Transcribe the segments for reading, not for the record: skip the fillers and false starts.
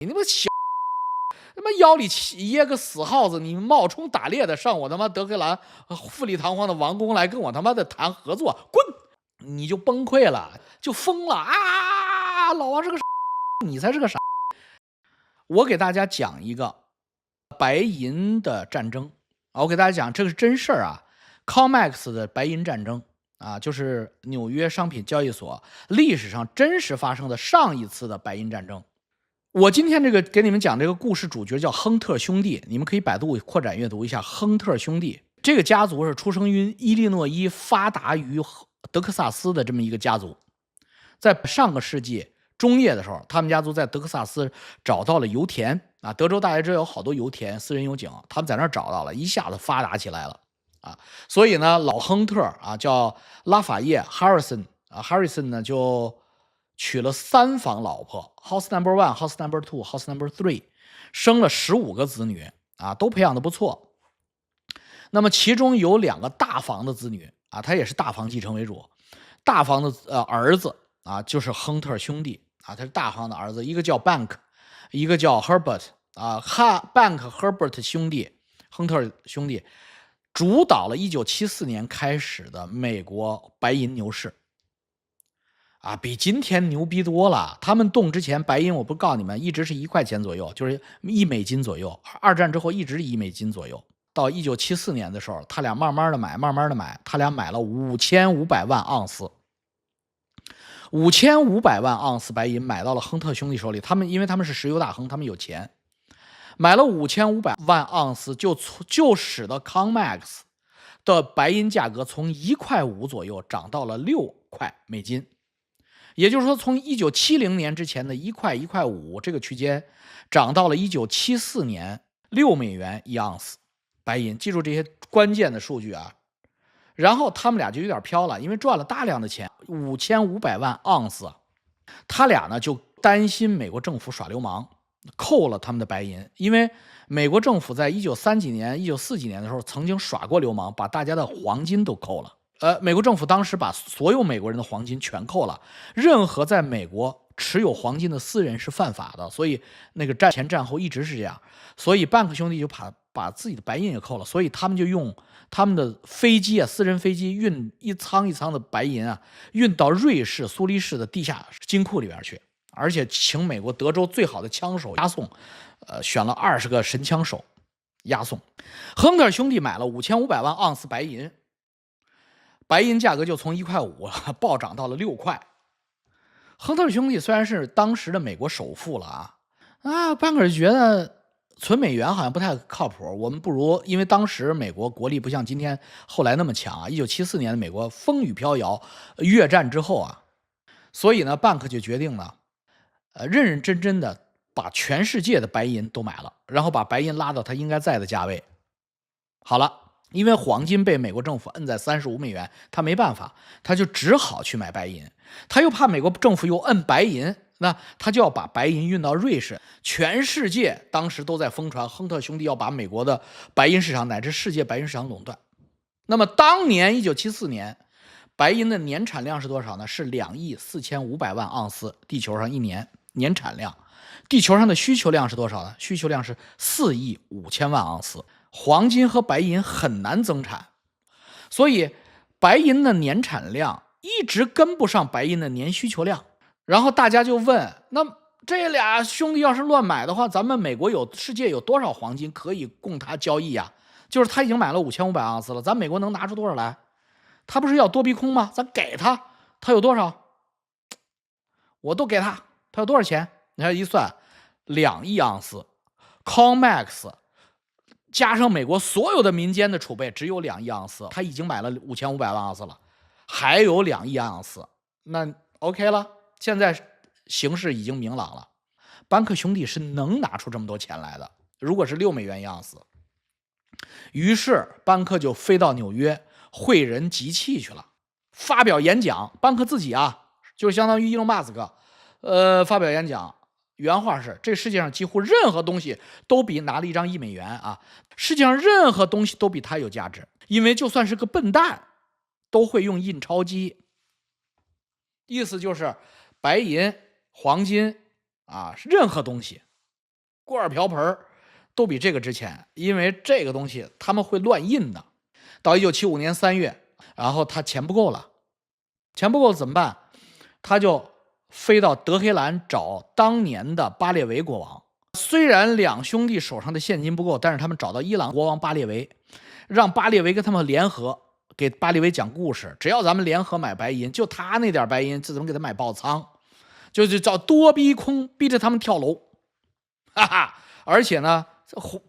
你他妈小他妈腰里掖个死耗子，你冒充打猎的上我他妈德黑兰富丽堂皇的王宫来跟我他妈的谈合作，滚！你就崩溃了，就疯了啊！老王是个你才是个傻。我给大家讲一个白银的战争啊，我给大家讲这个是真事儿啊。COMEX 的白银战争啊，就是纽约商品交易所历史上真实发生的上一次的白银战争。我今天这个给你们讲这个故事主角叫亨特兄弟，你们可以百度扩展阅读一下亨特兄弟。这个家族是出生于伊利诺伊，发达于德克萨斯的这么一个家族。在上个世纪中叶的时候，他们家族在德克萨斯找到了油田啊，德州大家知道有好多油田、私人油井，他们在那儿找到了，一下子发达起来了啊。所以呢，老亨特啊叫拉法叶 Harrison 啊 ，Harrison 呢就娶了3房老婆 ，House Number One、House Number Two、House Number Three， 生了15个子女啊，都培养的不错。那么其中有2个大房的子女啊，他也是大房继承为主，大房的儿子啊就是亨特兄弟啊，他是大房的儿子，一个叫 Bank， 一个叫 Herbert 啊，Bank Herbert 兄弟，亨特兄弟主导了1974年开始的美国白银牛市。啊，比今天牛逼多了。他们动之前，白银我不告诉你们，一直是1块钱左右，就是1美金左右。2战之后一直1美金左右。到1974年的时候，他俩慢慢的买，慢慢的买，他俩买了5500万盎司，5500万盎司白银买到了亨特兄弟手里。因为他们是石油大亨，他们有钱，买了5500万盎司，就使得 COMEX 的白银价格从1.5块左右涨到了6块美金。也就是说，从1970年之前的1块、1.5块这个区间，涨到了1974年6美元1盎司白银。记住这些关键的数据啊。然后他们俩就有点飘了，因为赚了大量的钱，5500万盎司，他俩呢就担心美国政府耍流氓，扣了他们的白银。因为美国政府在1930几年、1940几年的时候曾经耍过流氓，把大家的黄金都扣了。美国政府当时把所有美国人的黄金全扣了，任何在美国持有黄金的私人是犯法的，所以那个战前战后一直是这样。所以Bank兄弟就把自己的白银也扣了，所以他们就用他们的飞机啊，私人飞机运一舱一舱的白银啊，运到瑞士苏黎世的地下金库里边去，而且请美国德州最好的枪手押送，选了20个神枪手押送。亨特兄弟买了5500万盎司白银。白银价格就从1.5块暴涨到了6块。亨特兄弟虽然是当时的美国首富了班克觉得存美元好像不太靠谱，我们不如，因为当时美国国力不像今天后来那么强啊，1974年的美国风雨飘摇，越战之后啊，所以呢，Bank就决定了，认认真真的把全世界的白银都买了，然后把白银拉到它应该在的价位。好了。因为黄金被美国政府摁在35美元，他没办法，他就只好去买白银。他又怕美国政府又摁白银，那他就要把白银运到瑞士。全世界当时都在疯传亨特兄弟要把美国的白银市场乃至世界白银市场垄断。那么当年1974年，白银的年产量是多少呢？是2亿4500万盎司，地球上一年产量。地球上的需求量是多少呢？需求量是4亿5000万盎司。黄金和白银很难增产，所以白银的年产量一直跟不上白银的年需求量。然后大家就问，那这俩兄弟要是乱买的话，咱们美国世界有多少黄金可以供他交易啊？就是他已经买了5500盎司了，咱美国能拿出多少来？他不是要多逼空吗？咱给他，他有多少？我都给他，他有多少钱？你看一算，2亿盎司 ，COMEX。加上美国所有的民间的储备只有2亿盎司，他已经买了5500万盎司了，还有2亿盎司，那 OK 了。现在形势已经明朗了，班克兄弟是能拿出这么多钱来的。如果是6美元1盎司，于是班克就飞到纽约会人集气去了，发表演讲。班克自己就相当于伊隆马斯克，发表演讲。原话是：这世界上几乎任何东西都比拿了一张1美元世界上任何东西都比它有价值，因为就算是个笨蛋都会用印钞机。意思就是白银、黄金任何东西锅碗瓢盆都比这个值钱，因为这个东西他们会乱印的。到1975年3月，然后他钱不够了，钱不够怎么办？他就飞到德黑兰找当年的巴列维国王。虽然两兄弟手上的现金不够，但是他们找到伊朗国王巴列维，让巴列维跟他们联合，给巴列维讲故事。只要咱们联合买白银，就他那点白银，这怎么给他买爆仓？就叫多逼空，逼着他们跳楼，哈哈！而且呢，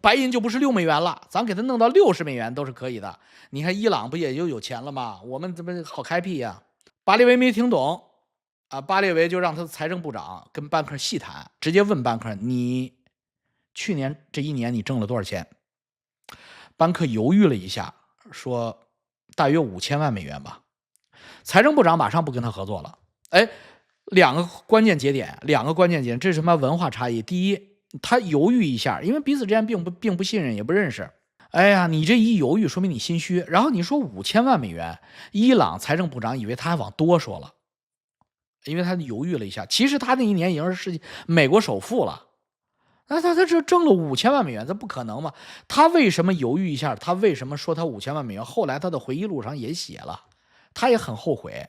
白银就不是$6了，咱给他弄到$60都是可以的。你看伊朗不也就有钱了吗？我们这不好开辟呀？巴列维没听懂啊，巴列维就让他的财政部长跟班克细谈，直接问班克：“你去年这1年你挣了多少钱？”班克犹豫了一下，说：“大约5000万美元吧。”财政部长马上不跟他合作了。哎，两个关键节点，这是什么文化差异？第一，他犹豫一下，因为彼此之间并不信任，也不认识。哎呀，你这一犹豫，说明你心虚。然后你说5000万美元，伊朗财政部长以为他还往多说了，因为他犹豫了一下。其实他那一年已经是美国首富了，那他这挣了5000万美元，这不可能吗？他为什么犹豫一下？他为什么说他5000万美元？后来他的回忆录上也写了，他也很后悔，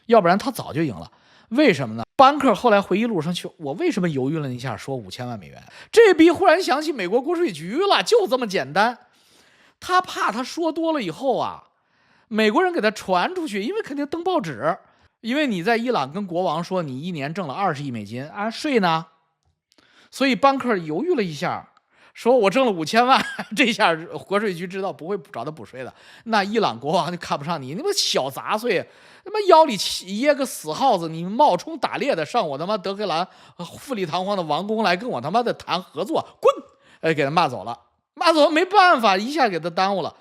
要不然他早就赢了。为什么呢？班克后来回忆录上去，我为什么犹豫了一下说5000万美元？这逼忽然想起美国国税局了，就这么简单。他怕他说多了以后啊，美国人给他传出去，因为肯定登报纸，因为你在伊朗跟国王说你1年挣了20亿美金啊，税呢？所以班克犹豫了一下，说我挣了5000万，这下国税局知道不会找他补税的，那伊朗国王就看不上你，你们小杂碎，他妈腰里掖个死耗子，你冒充打猎的上我他妈德黑兰富丽堂皇的王宫来跟我他妈的谈合作，滚！给他骂走了，没办法，一下给他耽误了。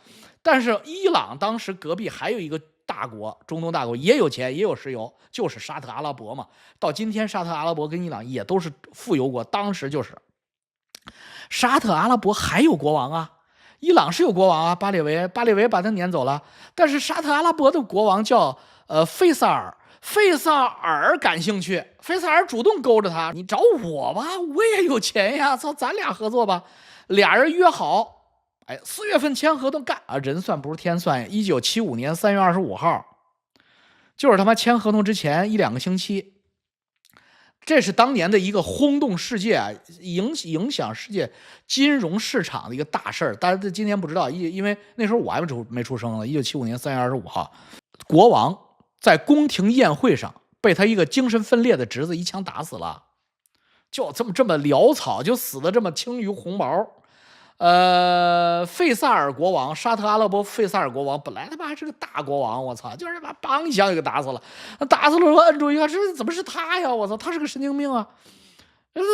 但是伊朗当时隔壁还有一个大国，中东大国也有钱也有石油，就是沙特阿拉伯嘛。到今天沙特阿拉伯跟伊朗也都是富油国，当时就是沙特阿拉伯还有国王啊，伊朗是有国王啊，巴列维把他撵走了，但是沙特阿拉伯的国王叫费萨尔感兴趣，费萨尔主动勾着他，你找我吧，我也有钱呀，操，咱俩合作吧。俩人约好，4月份签合同干啊，人算不如天算。1975年3月25号，就是他妈签合同之前1-2个星期，这是当年的一个轰动世界啊，影响世界金融市场的一个大事儿。大家今天不知道，因为那时候我还没出生呢。1975年3月25号，国王在宫廷宴会上被他一个精神分裂的侄子一枪打死了，就这么潦草，就死的这么轻于鸿毛。费萨尔国王，沙特阿拉伯费萨尔国王本来他妈还是个大国王，我操，就是把梆一枪就给打死了，打死了我摁住一看，这怎么是他呀？我操，他是个神经病啊！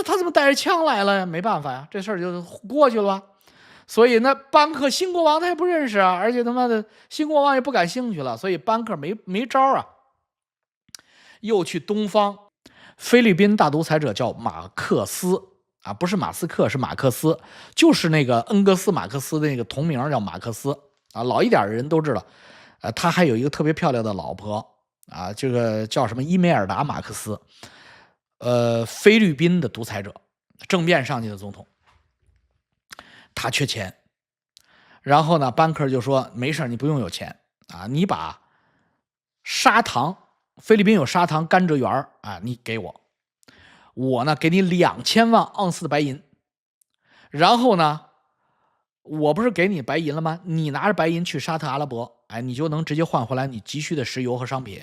他怎么带着枪来了呀？没办法呀，这事儿就过去了吧。所以那班克新国王他也不认识啊，而且他妈的新国王也不感兴趣了，所以班克没招啊，又去东方。菲律宾大独裁者叫马克思啊，不是马斯克，是马克思，就是那个恩格斯马克思的那个同名叫马克思啊，老一点的人都知道。他还有一个特别漂亮的老婆啊，这个叫什么伊梅尔达马克思，菲律宾的独裁者，政变上去的总统，他缺钱。然后呢，班克就说没事，你不用有钱啊，你把砂糖，菲律宾有砂糖甘蔗园啊，你给我。我呢给你2000万盎司的白银，然后呢，我不是给你白银了吗？你拿着白银去沙特阿拉伯，你就能直接换回来你急需的石油和商品。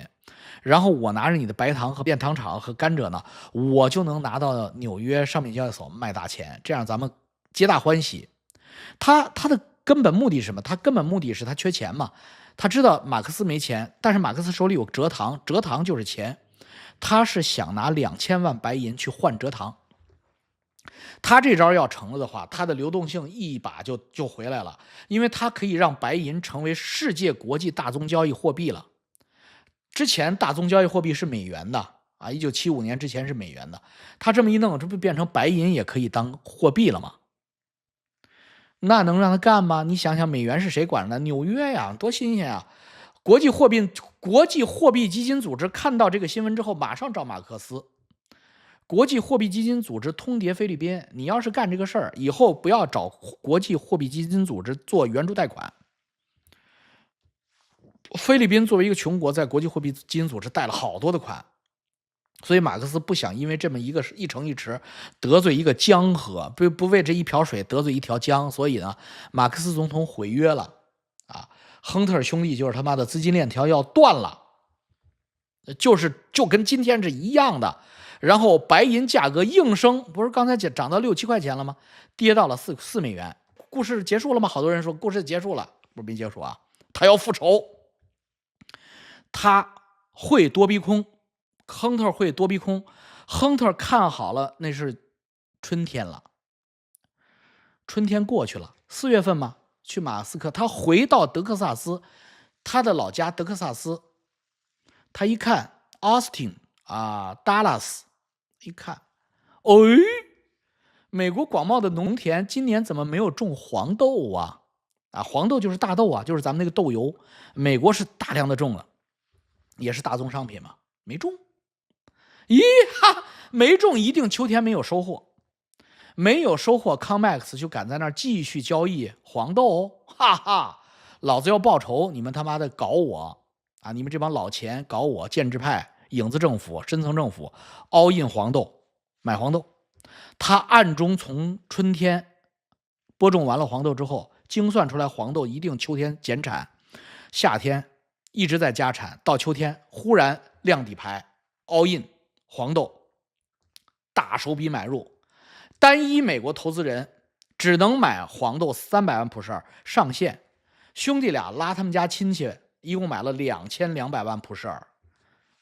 然后我拿着你的白糖和变糖厂和甘蔗呢，我就能拿到纽约商品交易所卖大钱，这样咱们皆大欢喜。他的根本目的是什么？他根本目的是他缺钱嘛。他知道马克思没钱，但是马克思手里有蔗糖，蔗糖就是钱。他是想拿2000万白银去换蔗糖，他这招要成了的话，他的流动性一把就回来了，因为他可以让白银成为世界国际大宗交易货币了。之前大宗交易货币是美元的啊，1975年之前是美元的，他这么一弄，这不变成白银也可以当货币了吗？那能让他干吗？你想想，美元是谁管的？纽约呀，多新鲜啊！国际货币基金组织看到这个新闻之后，马上找马克思。国际货币基金组织通牒菲律宾，你要是干这个事儿，以后不要找国际货币基金组织做援助贷款。菲律宾作为一个穷国，在国际货币基金组织贷了好多的款，所以马克思不想因为这么一城一池得罪一个江河，不为这一瓢水得罪一条江，所以呢，马克思总统毁约了啊。亨特兄弟就是他妈的资金链条要断了，就跟今天是一样的。然后白银价格应声，不是刚才涨到6、7块钱了吗？跌到了4美元。故事结束了吗？好多人说故事结束了，不是没结束啊。他要复仇，他会多逼空，亨特会多逼空。亨特看好了，那是春天了，春天过去了，4月份嘛，去马斯克，他回到德克萨斯，他的老家德克萨斯，他一看 Austin 啊 Dallas， 一看，哎，美国广袤的农田今年怎么没有种黄豆啊？黄豆就是大豆啊，就是咱们那个豆油，美国是大量的种了，也是大宗商品嘛，没种。咦哈，没种一定秋天没有收获，没有收获，康麦克斯就敢在那儿继续交易黄豆，哈哈，老子要报仇！你们他妈的搞我啊！你们这帮老钱搞我，建制派、影子政府、深层政府，all in黄豆，买黄豆。他暗中从春天播种完了黄豆之后，精算出来黄豆一定秋天减产，夏天一直在加产，到秋天忽然量底牌 all in 黄豆，大手笔买入，单一美国投资人只能买黄豆300万普什尔上限，兄弟俩拉他们家亲戚一共买了2200万普什尔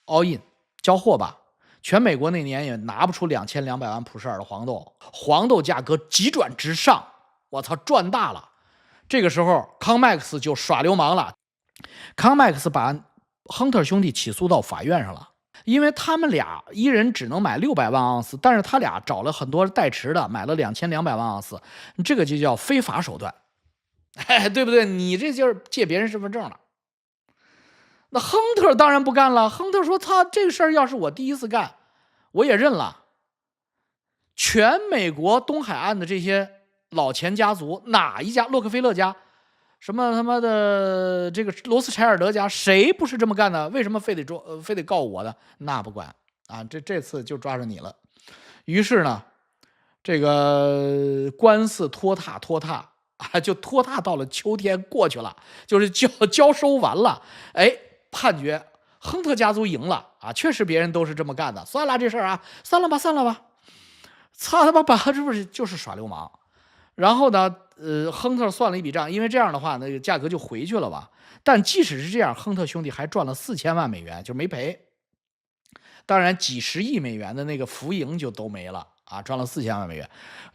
all in 交货吧。全美国那年也拿不出2200万普什尔的黄豆，黄豆价格急转直上，我操，赚大了。这个时候康麦克斯就耍流氓了，康麦克斯把亨特兄弟起诉到法院上了，因为他们俩一人只能买600万盎司，但是他俩找了很多代持的，买了2200万盎司，这个就叫非法手段，对不对？你这就是借别人身份证了。那亨特当然不干了，亨特说：“操，这个事儿要是我第一次干，我也认了。全美国东海岸的这些老钱家族，哪一家，洛克菲勒家，什么他妈的这个罗斯柴尔德家，谁不是这么干的？为什么非得告我的？那不管啊，这次就抓着你了。于是呢，这个官司拖沓啊，就拖沓到了秋天过去了，就是交收完了，哎。”判决亨特家族赢了啊！确实别人都是这么干的，算了这事儿啊，算了吧，操他妈，这不是就是耍流氓？然后呢，亨特算了一笔账，因为这样的话，那个价格就回去了吧。但即使是这样，亨特兄弟还赚了4000万美元，就没赔。当然，几十亿美元的那个浮盈就都没了啊，赚了4000万美元，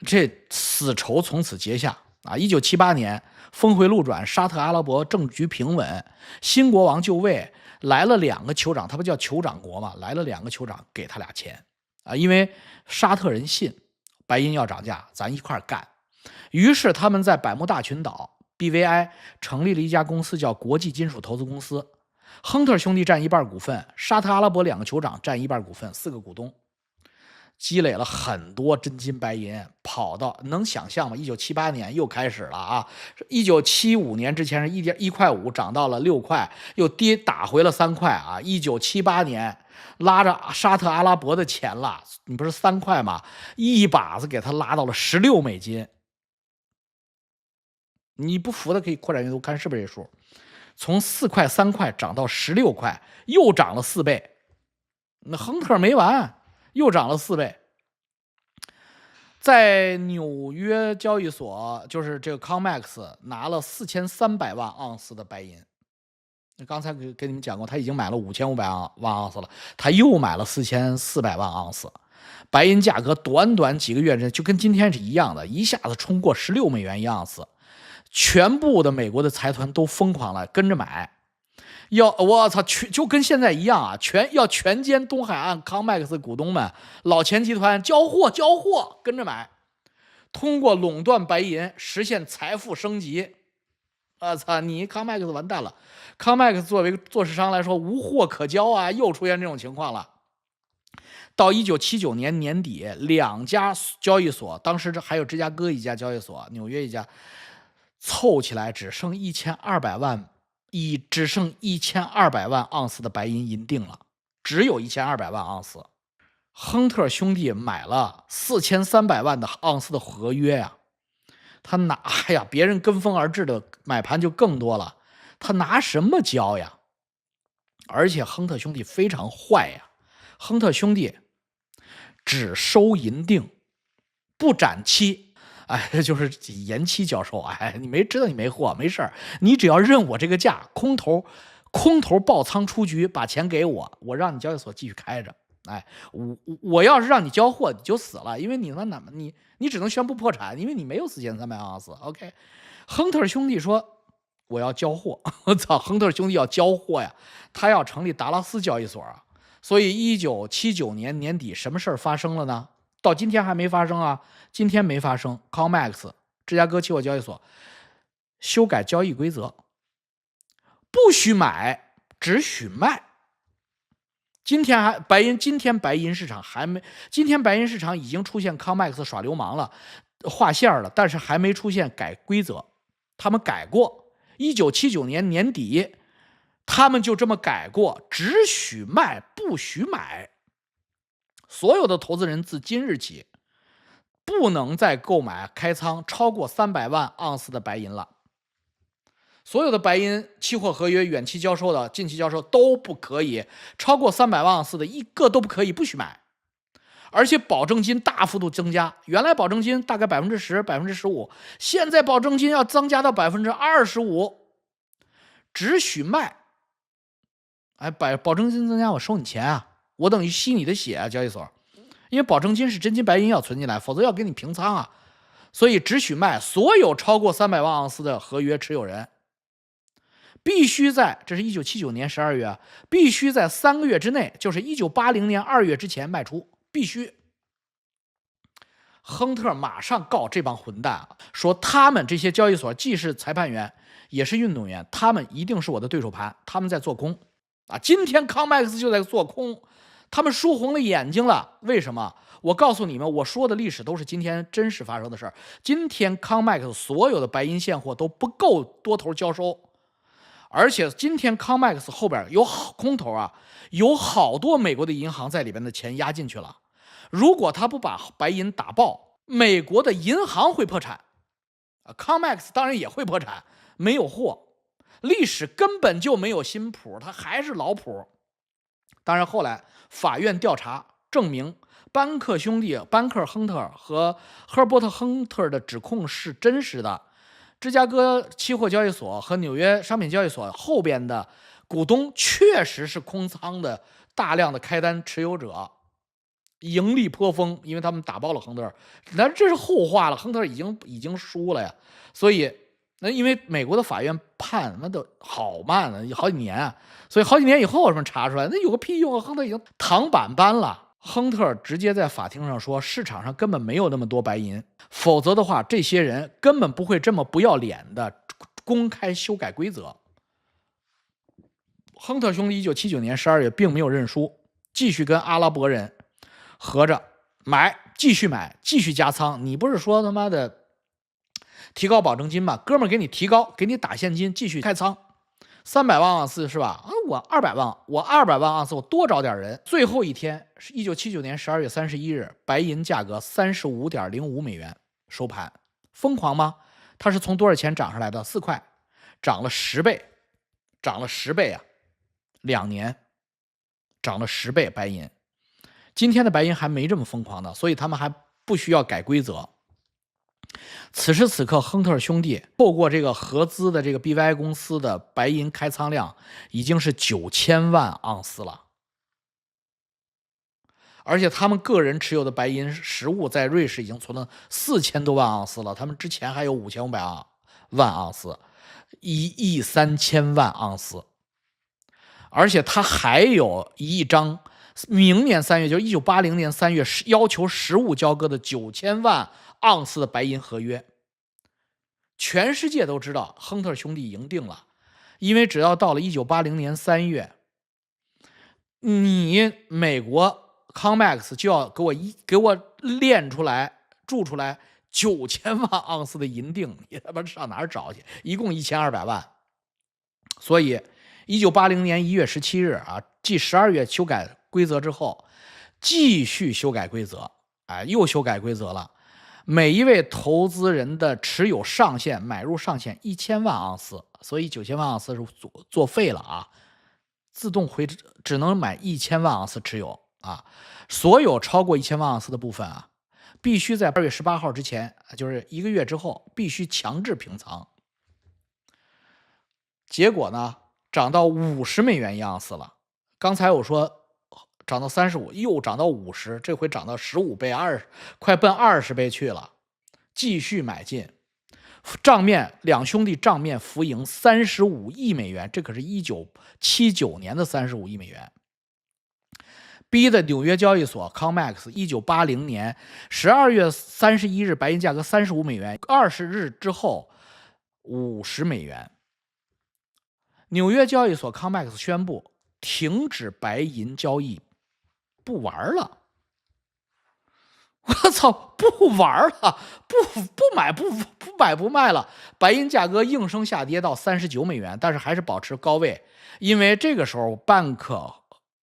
这死仇从此结下。1978年峰回路转，沙特阿拉伯政局平稳，新国王就位，来了2个酋长，他不叫酋长国嘛，来了2个酋长给他俩钱啊，因为沙特人信白银要涨价，咱一块干。于是他们在百慕大群岛 BVI 成立了一家公司，叫国际金属投资公司。亨特兄弟占1半股份，沙特阿拉伯2个酋长占1半股份，4个股东。积累了很多真金白银，跑到能想象吗？1978年又开始了啊！1975年之前是1.1块5，涨到了6块，又打回了3块啊！1978年拉着沙特阿拉伯的钱了，你不是3块吗？一把子给他拉到了16美金。你不服的可以扩展阅读看是不是这数？从4块3块涨到16块，又涨了4倍。那亨特没完。又涨了4倍，在纽约交易所，就是这个康麦克斯拿了4300万盎司的白银。刚才跟你们讲过，他已经买了5500万盎司了，他又买了4400万盎司。白银价格短短几个月之内就跟今天是一样的，一下子冲过16美元一盎司，全部的美国的财团都疯狂了，跟着买。我操，就跟现在一样啊，全歼东海岸康麦克斯股东们，老钱集团交货，跟着买，通过垄断白银实现财富升级。我操，你康麦克斯完蛋了。康麦克斯作为做市商来说，无货可交啊，又出现这种情况了。到1979年年底，2家交易所，当时还有芝加哥一家交易所，纽约一家，凑起来只剩1200万盎司的白银银锭了，只有1200万盎司。亨特兄弟买了4300万的盎司的合约呀，他拿呀，别人跟风而至的买盘就更多了，他拿什么交呀？而且亨特兄弟非常坏呀，亨特兄弟只收银锭，不展期。哎，就是延期交收。哎，你知道你没货，没事儿，你只要认我这个价，空头爆仓出局，把钱给我，我让你交易所继续开着。哎，我要是让你交货，你就死了，因为你只能宣布破产，因为你没有4300万盎司。OK， 亨特兄弟说我要交货，我操，亨特兄弟要交货呀，他要成立达拉斯交易所啊。所以1979年年底什么事儿发生了呢？到今天还没发生啊，今天没发生。COMEX 芝加哥期货交易所修改交易规则，不许买，只许卖。今天白银市场还没，今天白银市场已经出现 COMEX 耍流氓了，划线了，但是还没出现改规则。他们改过，1979年年底，他们就这么改过，只许卖，不许买。所有的投资人自今日起，不能再购买开仓超过300万盎司的白银了。所有的白银期货合约远期交收的、近期交收都不可以，超过300万盎司的一个都不可以，不许买。而且保证金大幅度增加，原来保证金大概10%、15%，现在保证金要增加到25%，只许卖。哎，保证金增加，我收你钱啊，我等于吸你的血啊，交易所。因为保证金是真金白银要存进来，否则要给你平仓啊。所以只许卖，所有超过300万盎司的合约持有人，必须在，这是1979年12月，必须在3个月之内，就是1980年2月之前卖出，必须。亨特马上告这帮混蛋，说他们这些交易所既是裁判员，也是运动员，他们一定是我的对手盘，他们在做空啊！今天 COMEX 就在做空，他们输红了眼睛了。为什么？我告诉你们，我说的历史都是今天真实发生的事儿。今天 COMEX 所有的白银现货都不够多头交收，而且今天 COMEX 后边有空头啊，有好多美国的银行在里边的钱压进去了。如果他不把白银打爆，美国的银行会破产，COMEX 当然也会破产，没有货。历史根本就没有新谱，它还是老谱。当然后来法院调查证明，班克亨特和赫伯特亨特的指控是真实的。芝加哥期货交易所和纽约商品交易所后边的股东确实是空仓的大量的开单持有者，盈利颇丰，因为他们打爆了亨特。但这是后话了，亨特已经输了呀。所以那因为美国的法院判那都好慢了，好几年啊，所以好几年以后什么查出来，那有个屁用啊！亨特已经躺板搬了。亨特直接在法庭上说，市场上根本没有那么多白银，否则的话，这些人根本不会这么不要脸的公开修改规则。亨特兄弟1979年12月并没有认输，继续跟阿拉伯人合着买，继续买，继续加仓。你不是说他妈的提高保证金吗？哥们儿给你提高，给你打现金，继续开仓。300万盎司是吧？我200万盎司，我多找点人。最后一天是1979年12月31日，白银价格35.05美元收盘，疯狂吗？它是从多少钱涨上来的？4块，涨了10倍，涨了10倍啊！2年涨了10倍白银。今天的白银还没这么疯狂呢，所以他们还不需要改规则。此时此刻，亨特兄弟透过这个合资的这个 BVI 公司的白银开仓量已经是9000万盎司了，而且他们个人持有的白银实物在瑞士已经存了4000多万盎司了，他们之前还有5500万盎司，13000万盎司，而且他还有一张明年3月，就是1980年3月要求实物交割的9000万盎司的白银合约。全世界都知道亨特兄弟赢定了，因为只要到了1980年3月，你美国 Comex 就要给我炼出来铸出来9000万盎司的银锭，你他妈上哪儿找去？一共1200万。所以1980年1月17日啊，继12月修改规则之后，继续修改规则，又修改规则了。每一位投资人的持有上限，买入上限1000万盎司，所以9000万盎司是作废了啊，自动只能买1000万盎司持有啊。所有超过1000万盎司的部分啊，必须在2月18号之前，就是1个月之后，必须强制平仓。结果呢，涨到50美元一盎司了。刚才我说涨到35，又涨到50，这回涨到15倍，20，快奔20倍去了。继续买进，两兄弟账面浮盈35亿美元，这可是1979年的35亿美元。逼的纽约交易所 Comex 1980年12月31日白银价格35美元，20日之后50美元。纽约交易所 Comex 宣布停止白银交易，不玩了。我操，不玩了，不买不卖了。白银价格应声下跌到39美元，但是还是保持高位，因为这个时候班克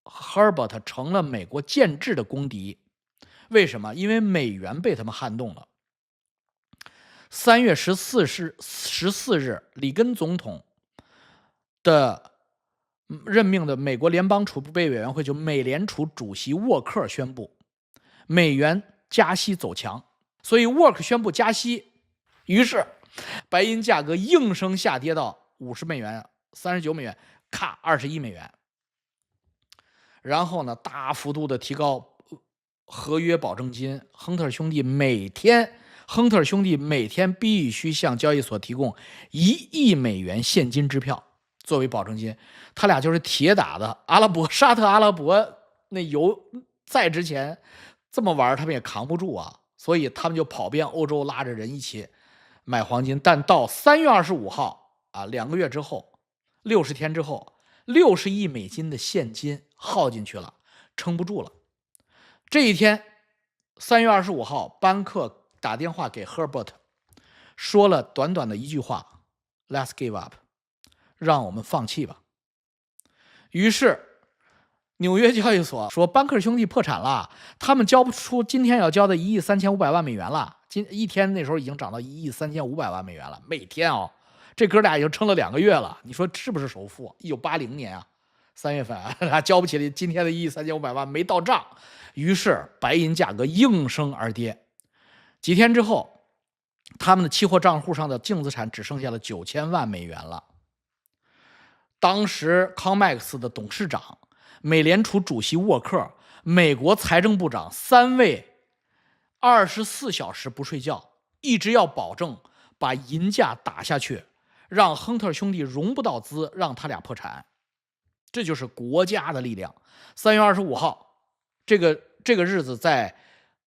Herbert 成了美国建制的公敌。为什么？因为美元被他们撼动了。3月14日，里根总统的任命的美国联邦储备委员会，就美联储主席沃克宣布，美元加息走强，所以沃克宣布加息，于是白银价格应声下跌到50美元、39美元，咔21美元。然后呢，大幅度的提高合约保证金，亨特兄弟每天必须向交易所提供1亿美元现金支票作为保证金。他俩就是铁打的。沙特阿拉伯那油再值钱，这么玩他们也扛不住啊，所以他们就跑遍欧洲，拉着人一起买黄金。但到3月25号啊，2个月之后，60天之后，60亿美金的现金耗进去了，撑不住了。这一天3月25号，班克打电话给 Herbert， 说了短短的一句话 ：“Let's give up， 让我们放弃吧。”于是纽约交易所说班克兄弟破产了，他们交不出今天要交的1亿3500万美元了。一天那时候已经涨到1亿3500万美元了，每天哦，这哥俩已经撑了2个月了。你说是不是首富？1980年啊，3月份啊，交不起今天的1亿3500万没到账。于是白银价格应声而跌。几天之后，他们的期货账户上的净资产只剩下了9000万美元了。当时 Comex 的董事长、美联储主席沃克、美国财政部长3位24小时不睡觉，一直要保证把银价打下去，让亨特兄弟融不到资，让他俩破产。这就是国家的力量。3月25号，这个日子在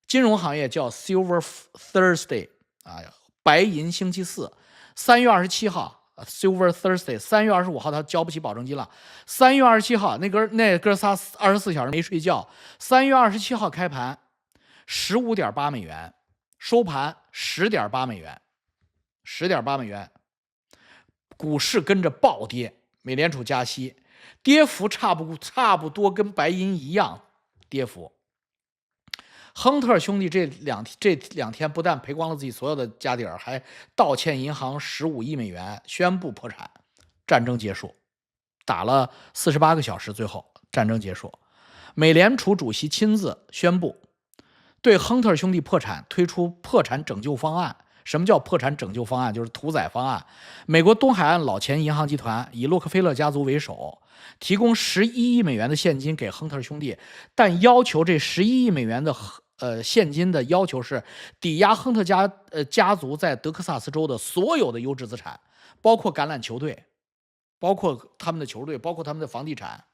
金融行业叫 Silver Thursday 啊，白银星期四。3月27号。Silver Thursday， 3月25号他交不起保证金了。3月27号那哥仨24小时没睡觉。3月27号开盘15.8美元，收盘10.8美元，10.8美元。股市跟着暴跌，美联储加息，跌幅差不多跟白银一样跌幅。亨特兄弟这两天不但赔光了自己所有的家底儿，还倒欠银行15亿美元，宣布破产，战争结束。打了48个小时，最后战争结束。美联储主席亲自宣布对亨特兄弟破产推出破产拯救方案。什么叫破产拯救方案？就是屠宰方案。美国东海岸老钱银行集团以洛克菲勒家族为首，提供11亿美元的现金给亨特兄弟，但要求这11亿美元的现金的要求是抵押亨特家族在德克萨斯州的所有的优质资产，包括橄榄球队，包括他们的球队，包括他们的房地产。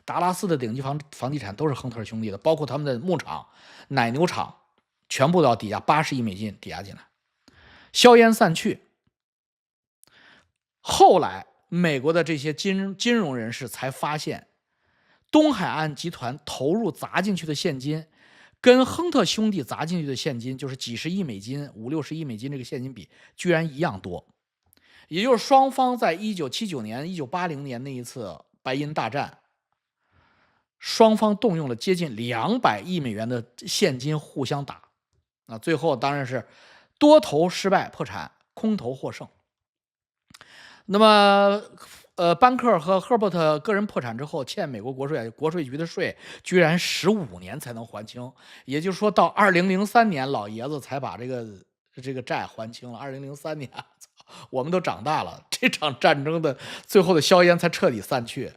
达拉斯的顶级房地产都是亨特兄弟的，包括他们的牧场、奶牛场，全部都要抵押80亿美金抵押进来。硝烟散去，后来美国的这些金融人士才发现，东海岸集团投入砸进去的现金，跟亨特兄弟砸进去的现金，就是几十亿美金、50-60亿美金这个现金比，居然一样多。也就是双方在1979年、1980年那一次白银大战，双方动用了接近200亿美元的现金互相打。最后当然是多头失败破产，空头获胜。那么，班克和赫伯特个人破产之后，欠美国国税局的税，居然15年才能还清。也就是说到2003年，老爷子才把这个债还清了。2003年，我们都长大了，这场战争的最后的硝烟才彻底散去。